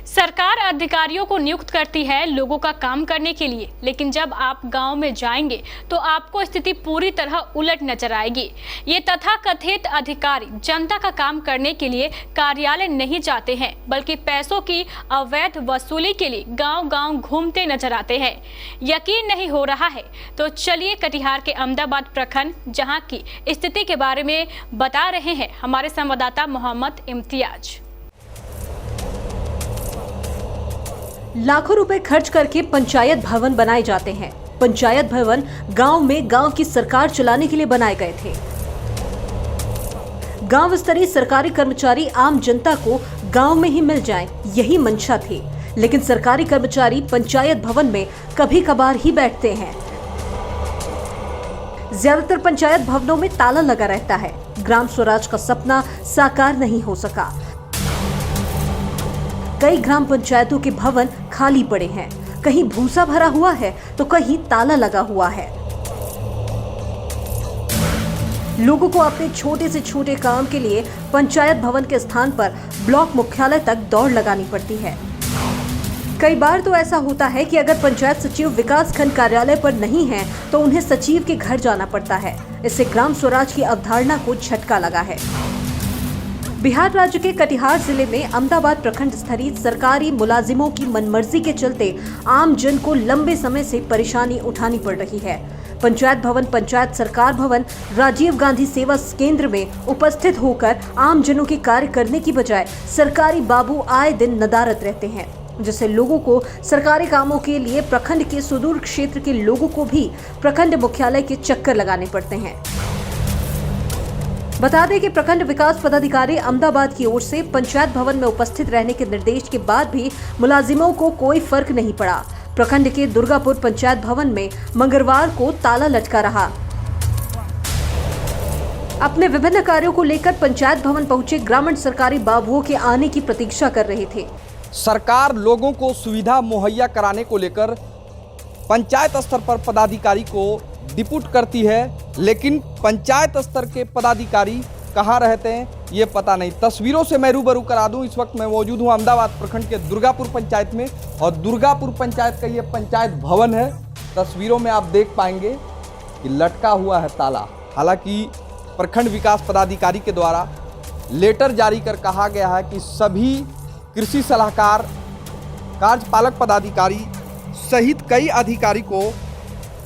सरकार अधिकारियों को नियुक्त करती है लोगों का काम करने के लिए, लेकिन जब आप गांव में जाएंगे तो आपको स्थिति पूरी तरह उलट नजर आएगी। ये तथाकथित अधिकारी जनता का काम करने के लिए कार्यालय नहीं जाते हैं, बल्कि पैसों की अवैध वसूली के लिए गांव-गांव घूमते नजर आते हैं। यकीन नहीं हो रहा है तो चलिए कटिहार के अहमदाबाद प्रखंड जहां की स्थिति के बारे में बता रहे हैं हमारे संवाददाता मोहम्मद इम्तियाज। लाखों रुपए खर्च करके पंचायत भवन बनाए जाते हैं। पंचायत भवन गांव में गांव की सरकार चलाने के लिए बनाए गए थे। गांव स्तरीय सरकारी कर्मचारी आम जनता को गांव में ही मिल जाएं, यही मंशा थी। लेकिन सरकारी कर्मचारी पंचायत भवन में कभी कभार ही बैठते हैं। ज्यादातर पंचायत भवनों में ताला लगा रहता है। ग्राम स्वराज का सपना साकार नहीं हो सका। कई ग्राम पंचायतों के भवन खाली पड़े हैं, कहीं भूसा भरा हुआ है तो कहीं ताला लगा हुआ है। लोगों को अपने छोटे से छोटे काम के लिए पंचायत भवन के स्थान पर ब्लॉक मुख्यालय तक दौड़ लगानी पड़ती है। कई बार तो ऐसा होता है कि अगर पंचायत सचिव विकास खंड कार्यालय पर नहीं है तो उन्हें सचिव के घर जाना पड़ता है। इससे ग्राम स्वराज की अवधारणा को झटका लगा है। बिहार राज्य के कटिहार जिले में अहमदाबाद प्रखंड स्तरीय सरकारी मुलाजिमों की मनमर्जी के चलते आम जन को लंबे समय से परेशानी उठानी पड़ रही है। पंचायत भवन, पंचायत सरकार भवन, राजीव गांधी सेवा केंद्र में उपस्थित होकर आम जनों के कार्य करने की बजाय सरकारी बाबू आए दिन नदारत रहते हैं, जिससे लोगों को सरकारी कामों के लिए प्रखंड के सुदूर क्षेत्र के लोगों को भी प्रखंड मुख्यालय के चक्कर लगाने पड़ते हैं। बता दें कि प्रखंड विकास पदाधिकारी अहमदाबाद की ओर से पंचायत भवन में उपस्थित रहने के निर्देश के बाद भी मुलाजिमों को कोई फर्क नहीं पड़ा। प्रखंड के दुर्गापुर पंचायत भवन में मंगलवार को ताला लटका रहा। अपने विभिन्न कार्यों को लेकर पंचायत भवन पहुंचे ग्रामीण सरकारी बाबुओं के आने की प्रतीक्षा कर रहे थे। सरकार लोगों को सुविधा मुहैया कराने को लेकर पंचायत स्तर पर पदाधिकारी को डिप्यूट करती है, लेकिन पंचायत स्तर के पदाधिकारी कहाँ रहते हैं ये पता नहीं। तस्वीरों से मैं रूबरू करा दूं, इस वक्त मैं मौजूद हूं अहमदाबाद प्रखंड के दुर्गापुर पंचायत में और दुर्गापुर पंचायत का ये पंचायत भवन है। तस्वीरों में आप देख पाएंगे कि लटका हुआ है ताला। हालांकि प्रखंड विकास पदाधिकारी के द्वारा लेटर जारी कर कहा गया है कि सभी कृषि सलाहकार, कार्यपालक पदाधिकारी सहित कई अधिकारी को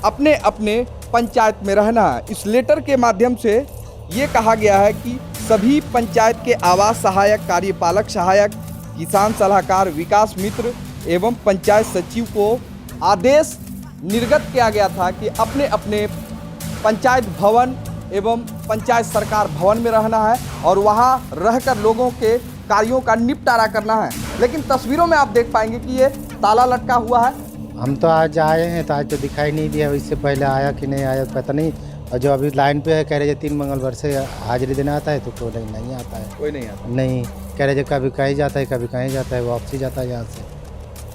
अपने अपने पंचायत में रहना है। इस लेटर के माध्यम से ये कहा गया है कि सभी पंचायत के आवास सहायक, कार्यपालक सहायक, किसान सलाहकार, विकास मित्र एवं पंचायत सचिव को आदेश निर्गत किया गया था कि अपने अपने पंचायत भवन एवं पंचायत सरकार भवन में रहना है और वहाँ रहकर लोगों के कार्यों का निपटारा करना है। लेकिन तस्वीरों में आप देख पाएंगे कि ये ताला लटका हुआ है। हम तो आज आए हैं तो आज तो दिखाई नहीं दिया, इससे पहले आया कि नहीं आया पता नहीं। और जो अभी लाइन पे है कह रहे 3 मंगलवार से हाजिरी देना आता है तो कोई नहीं आता है। कोई नहीं आता? नहीं, कह रहे कभी कहीं जाता है कभी कहीं जाता है, वापसी जाता है यहाँ से।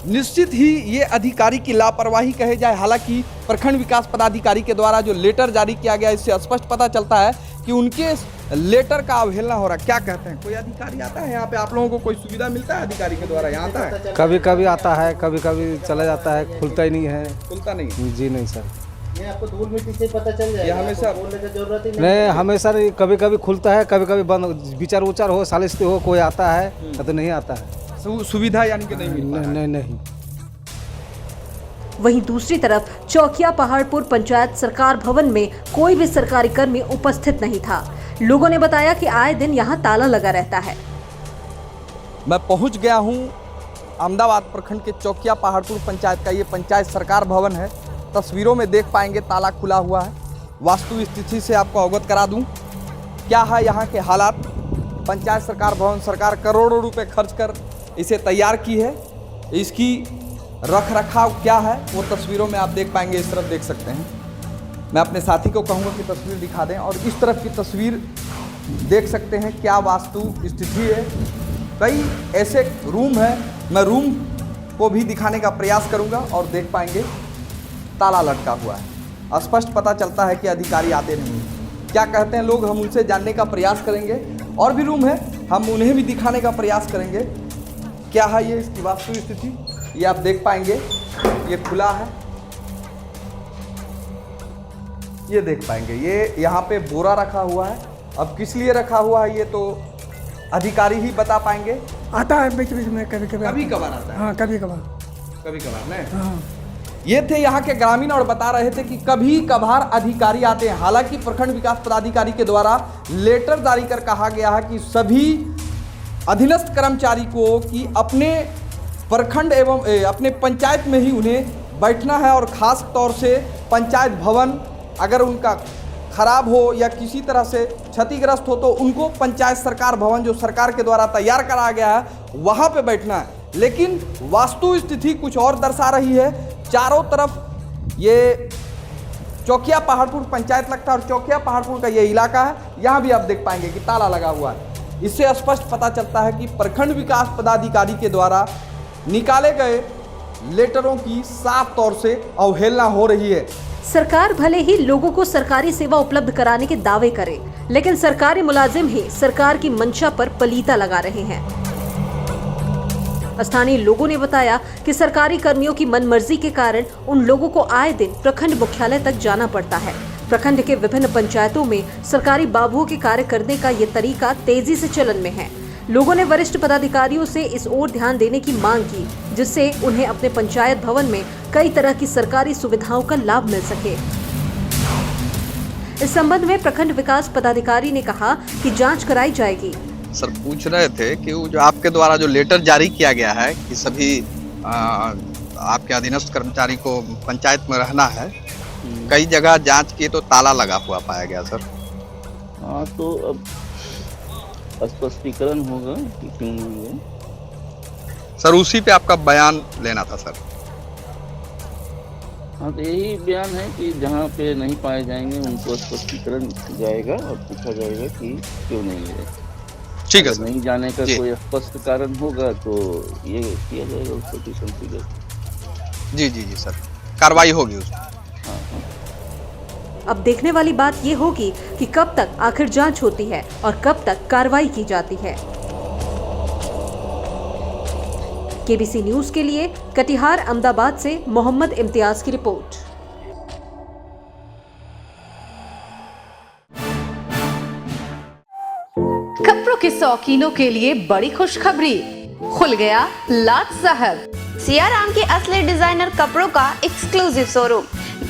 निश्चित ही ये अधिकारी की लापरवाही कहे जाए। हालांकि प्रखंड विकास पदाधिकारी के द्वारा जो लेटर जारी किया गया इससे स्पष्ट पता चलता है कि उनके लेटर का अवहेलना हो रहा है। क्या कहते हैं, कोई अधिकारी आता है यहाँ पे? आप लोगों को कोई सुविधा मिलता है अधिकारी के द्वारा? यहाँ आता है? कभी कभी आता है, कभी कभी चला जाता है, खुलता ही नहीं है। खुलता नहीं? जी नहीं सर, ये आपको धूल मिट्टी से पता चल जाएगा। ये हमेशा बोलने की जरूरत ही नहीं, हमेशा कभी कभी खुलता है, कभी कभी बंद, विचार उचार हो, सालिस्ती हो, कोई आता है तो नहीं आता है। सुविधा यानी कि नहीं मिलता? नहीं। वहीं दूसरी तरफ चौकिया पहाड़पुर पंचायत सरकार भवन में कोई भी सरकारी कर्मी उपस्थित नहीं था। लोगों ने बताया कि आए दिन यहां ताला लगा रहता है। मैं पहुंच गया हूं अहमदाबाद प्रखंड के चौकिया पहाड़पुर पंचायत का ये पंचायत सरकार भवन है। तस्वीरों में देख पाएंगे ताला खुला हुआ है। वास्तु स्थिति से आपको अवगत करा दूं क्या है यहाँ के हालात। पंचायत सरकार भवन सरकार करोड़ों रुपए खर्च कर इसे तैयार की है। इसकी रख रखाव क्या है वो तस्वीरों में आप देख पाएंगे। इस तरफ देख सकते हैं। मैं अपने साथी को कहूँगा कि तस्वीर दिखा दें और इस तरफ की तस्वीर देख सकते हैं क्या वास्तु स्थिति है। कई ऐसे रूम हैं, मैं रूम को भी दिखाने का प्रयास करूंगा और देख पाएंगे ताला लटका हुआ है। स्पष्ट पता चलता है कि अधिकारी आते नहीं। क्या कहते हैं लोग, हम उनसे जानने का प्रयास करेंगे। और भी रूम है, हम उन्हें भी दिखाने का प्रयास करेंगे। क्या है ये इसकी वास्तु स्थिति, ये आप देख पाएंगे। ये खुला है, ये देख पाएंगे। ये यहाँ पे बोरा रखा हुआ है। अब किस लिए रखा हुआ है ये तो अधिकारी ही बता पाएंगे। आता है बीच बीच में, कभी कभी कभी कभार आता है। हाँ कभी कभार। कभी कभार नहीं। हाँ ये थे यहाँ के ग्रामीण और बता रहे थे कि कभी कभार अधिकारी आते हैं। हालांकि प्रखंड विकास पदाधिकारी के द्वारा लेटर जारी कर कहा गया है कि सभी अधीनस्थ कर्मचारी को कि अपने प्रखंड एवं अपने पंचायत में ही उन्हें बैठना है, और ख़ास तौर से पंचायत भवन अगर उनका खराब हो या किसी तरह से क्षतिग्रस्त हो तो उनको पंचायत सरकार भवन जो सरकार के द्वारा तैयार कराया गया है वहाँ पे बैठना है। लेकिन वास्तु स्थिति कुछ और दर्शा रही है। चारों तरफ ये चौकिया पहाड़पुर पंचायत लगता है और चौकिया पहाड़पुर का ये इलाका है। यहाँ भी आप देख पाएंगे कि ताला लगा हुआ है। इससे स्पष्ट पता चलता है कि प्रखंड विकास पदाधिकारी के द्वारा निकाले गए लेटरों की साफ तौर से अवहेलना हो रही है। सरकार भले ही लोगों को सरकारी सेवा उपलब्ध कराने के दावे करे, लेकिन सरकारी मुलाजिम ही सरकार की मंशा पर पलीता लगा रहे हैं। स्थानीय लोगों ने बताया कि सरकारी कर्मियों की मनमर्जी के कारण उन लोगों को आए दिन प्रखंड मुख्यालय तक जाना पड़ता है। प्रखंड के विभिन्न पंचायतों में सरकारी बाबुओं के कार्य करने का ये तरीका तेजी से चलन में है। लोगों ने वरिष्ठ पदाधिकारियों से इस ओर ध्यान देने की मांग की, जिससे उन्हें अपने पंचायत भवन में कई तरह की सरकारी सुविधाओं का लाभ मिल सके। इस संबंध में प्रखंड विकास पदाधिकारी ने कहा कि जांच कराई जाएगी। सर पूछ रहे थे कि वो जो आपके द्वारा जो लेटर जारी किया गया है कि सभी आपके अधीनस्थ कर्मचारी को पंचायत में रहना है, कई जगह जांच किए तो ताला लगा हुआ पाया गया सर। हाँ तो अब स्पष्टीकरण होगा कि क्यों नहीं है सर। उसी पे आपका बयान लेना था सर। हाँ तो यही बयान है कि जहाँ पे नहीं पाए जाएंगे उनको स्पष्टीकरण जाएगा और पूछा जाएगा कि क्यों नहीं है। ठीक है सर। नहीं जाने का कोई स्पष्ट कारण होगा तो ये किया जाएगा उसको भी कंसीडर। जी जी जी सर, कार्रवाई होगी उस पर। अब देखने वाली बात ये होगी कि कब तक आखिर जांच होती है और कब तक कार्रवाई की जाती है। केबीसी न्यूज के लिए कटिहार अहमदाबाद से मोहम्मद इम्तियाज की रिपोर्ट। कपड़ों के शौकीनों के लिए बड़ी खुशखबरी, खुल गया लाट साहब। सियाराम के असली डिजाइनर कपड़ों का exclusive showroom.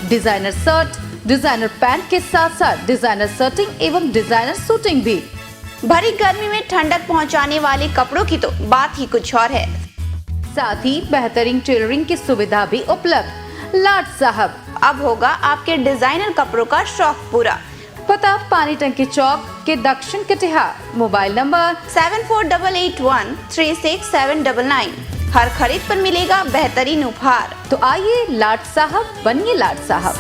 Designer shirt, designer pant के साथ साथ डिजाइनर शर्टिंग एवं डिजाइनर सूटिंग भी। भरी गर्मी में ठंडक पहुंचाने वाले कपड़ों की तो बात ही कुछ और है। साथ ही बेहतरीन टेलरिंग की सुविधा भी उपलब्ध। लाट साहब अब होगा आपके डिजाइनर कपड़ों का शौक पूरा। पता पानी टंकी चौक के दक्षिण कटिहार। Mobile number 7488136799। हर खरीद पर मिलेगा बेहतरीन उपहार। तो आइए लाट साहब बनिए लाट साहब।